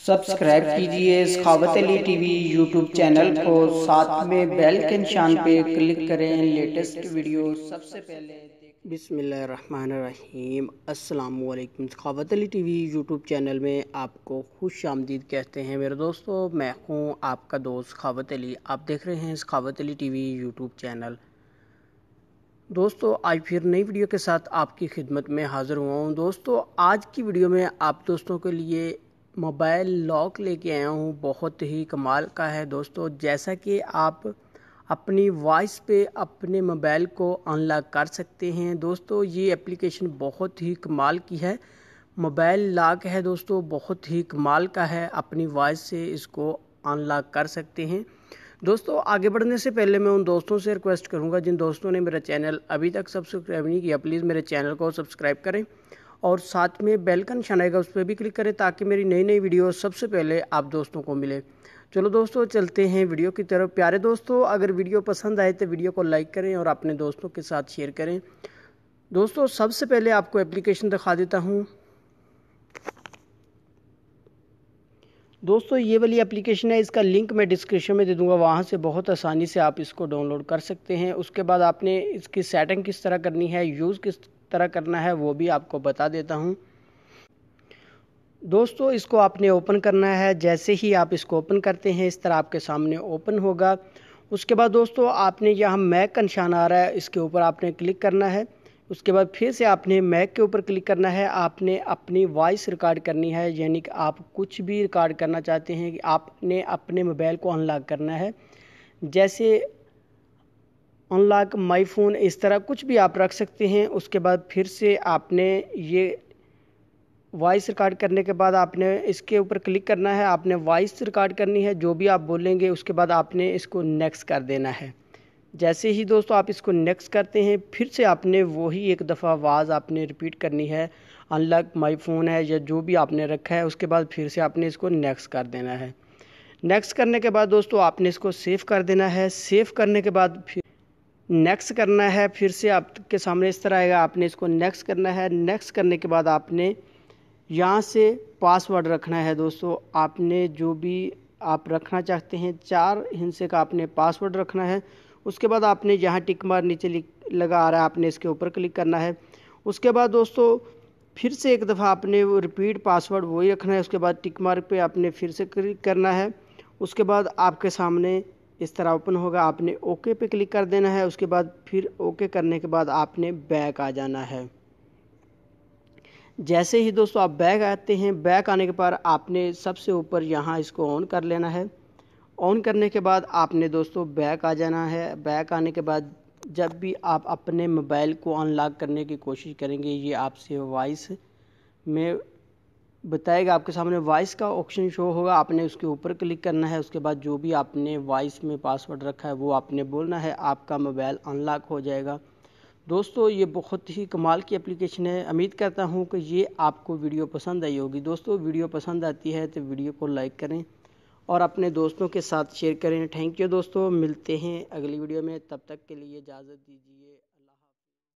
Subscribe कीजिए सखावत Ali TV YouTube channel को, साथ में बेल के निशान पे क्लिक करें लेटेस्ट वीडियो सबसे पहले। बिस्मिल्लाहिर्रहमानिर्रहीम। अस्सलाम वालेकुम। सखावत अली टीवी यूट्यूब चैनल में आपको खुश आमदीद कहते हैं मेरे दोस्तों। मैं हूं आपका दोस्त सखावत अली। आप देख रहे हैं सखावत अली टीवी यूट्यूब चैनल। दोस्तों आज फिर नई वीडियो के साथ आपकी खिदमत में हाज़िर हुआ हूँ। दोस्तों आज की वीडियो में आप दोस्तों के लिए मोबाइल लॉक लेके आया हूँ, बहुत ही कमाल का है दोस्तों। जैसा कि आप अपनी वॉइस पे अपने मोबाइल को अनलॉक कर सकते हैं दोस्तों। ये एप्लीकेशन बहुत ही कमाल की है, मोबाइल लॉक है दोस्तों, बहुत ही कमाल का है। अपनी वॉइस से इसको अनलॉक कर सकते हैं दोस्तों। आगे बढ़ने से पहले मैं उन दोस्तों से रिक्वेस्ट करूंगा जिन दोस्तों ने मेरा चैनल अभी तक सब्सक्राइब नहीं किया, प्लीज़ मेरे चैनल को सब्सक्राइब करें और साथ में बेल का निशान आएगा उस पर भी क्लिक करें ताकि मेरी नई नई वीडियो सबसे पहले आप दोस्तों को मिले। चलो दोस्तों चलते हैं वीडियो की तरफ। प्यारे दोस्तों अगर वीडियो पसंद आए तो वीडियो को लाइक करें और अपने दोस्तों के साथ शेयर करें। दोस्तों सबसे पहले आपको एप्लीकेशन दिखा देता हूँ। दोस्तों ये वाली एप्लीकेशन है, इसका लिंक मैं डिस्क्रिप्शन में दे दूंगा, वहाँ से बहुत आसानी से आप इसको डाउनलोड कर सकते हैं। उसके बाद आपने इसकी सेटिंग किस तरह करनी है, यूज़ किस तरह करना है, वो भी आपको बता देता हूँ। दोस्तों इसको आपने ओपन करना है। जैसे ही आप इसको ओपन करते हैं इस तरह आपके सामने ओपन होगा। उसके बाद दोस्तों आपने यहाँ मैक का निशान आ रहा है, इसके ऊपर आपने क्लिक करना है। उसके बाद फिर से आपने मैक के ऊपर क्लिक करना है। आपने अपनी वॉइस रिकॉर्ड करनी है, यानी कि आप कुछ भी रिकॉर्ड करना चाहते हैं कि आपने अपने मोबाइल को अनलॉक करना है। जैसे अनलॉक माई फ़ोन, इस तरह कुछ भी आप रख सकते हैं। उसके बाद फिर से आपने ये वॉइस रिकॉर्ड करने के बाद आपने इसके ऊपर क्लिक करना है। आपने वॉइस रिकॉर्ड करनी है, जो भी आप बोलेंगे उसके बाद आपने इसको नेक्स्ट कर देना है। जैसे ही दोस्तों आप इसको नेक्स्ट करते हैं फिर से आपने वही एक दफ़ा आवाज़ आपने रिपीट करनी है, अनलॉक माई फ़ोन है या जो भी आपने रखा है। उसके बाद फिर से आपने इसको नेक्स्ट कर देना है। नेक्स्ट करने के बाद दोस्तों आपने इसको सेव कर देना है। सेव करने के बाद फिर नेक्स्ट करना है। फिर से आपके सामने इस तरह आएगा, आपने इसको नेक्स्ट करना है। नेक्स्ट करने के बाद आपने यहाँ से पासवर्ड रखना है दोस्तों। आपने जो भी आप रखना चाहते हैं 4 हिस्से का आपने पासवर्ड रखना है। उसके बाद आपने यहाँ टिक मार नीचे लगा आ रहा है, आपने इसके ऊपर क्लिक करना है। उसके बाद दोस्तों फिर से एक दफ़ा आपने वो रिपीट पासवर्ड वही रखना है। उसके बाद टिक मार्क पे आपने फिर से क्लिक करना है। उसके बाद आपके सामने इस तरह ओपन होगा, आपने ओके पे क्लिक कर देना है। उसके बाद फिर ओके करने के बाद आपने बैक आ जाना है। जैसे ही दोस्तों आप बैक आते हैं, बैक आने के बाद आपने सबसे ऊपर यहाँ इसको ऑन कर लेना है। ऑन करने के बाद आपने दोस्तों बैक आ जाना है। बैक आने के बाद जब भी आप अपने मोबाइल को अनलॉक करने की कोशिश करेंगे, ये आपसे वॉइस में बताएगा, आपके सामने वॉइस का ऑप्शन शो होगा, आपने उसके ऊपर क्लिक करना है। उसके बाद जो भी आपने वॉइस में पासवर्ड रखा है वो आपने बोलना है, आपका मोबाइल अनलॉक हो जाएगा। दोस्तों ये बहुत ही कमाल की एप्लीकेशन है। उम्मीद करता हूँ कि ये आपको वीडियो पसंद आई होगी। दोस्तों वीडियो पसंद आती है तो वीडियो को लाइक करें और अपने दोस्तों के साथ शेयर करें। थैंक यू दोस्तों, मिलते हैं अगली वीडियो में, तब तक के लिए इजाज़त दीजिए।